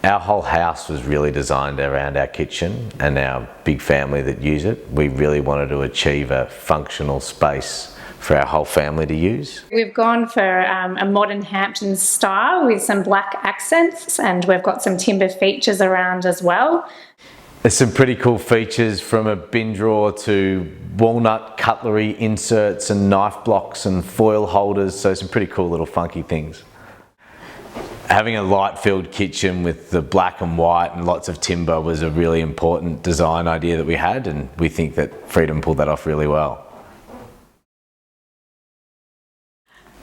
Our whole house was really designed around our kitchen and our big family that use it. We really wanted to achieve a functional space for our whole family to use. We've gone for a modern Hamptons style with some black accents, and we've got some timber features around as well. There's some pretty cool features, from a bin drawer to walnut cutlery inserts and knife blocks and foil holders, so some pretty cool little funky things. Having a light-filled kitchen with the black and white and lots of timber was a really important design idea that we had, and we think that Freedom pulled that off really well.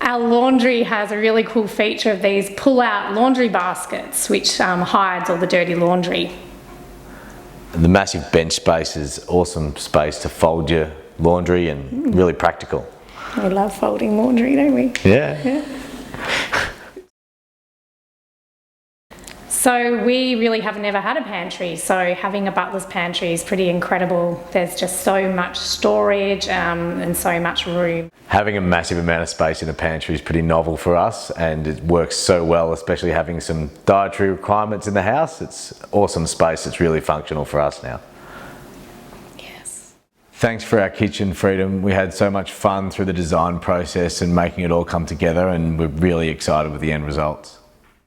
Our laundry has a really cool feature of these pull-out laundry baskets, which hides all the dirty laundry. The massive bench space is awesome space to fold your laundry, and really practical. We love folding laundry, don't we? Yeah. So we really have never had a pantry, so having a butler's pantry is pretty incredible. There's just so much storage and so much room. Having a massive amount of space in a pantry is pretty novel for us, and it works so well, especially having some dietary requirements in the house. It's awesome space. It's really functional for us now. Yes. Thanks for our kitchen, Freedom. We had so much fun through the design process and making it all come together, and we're really excited with the end results.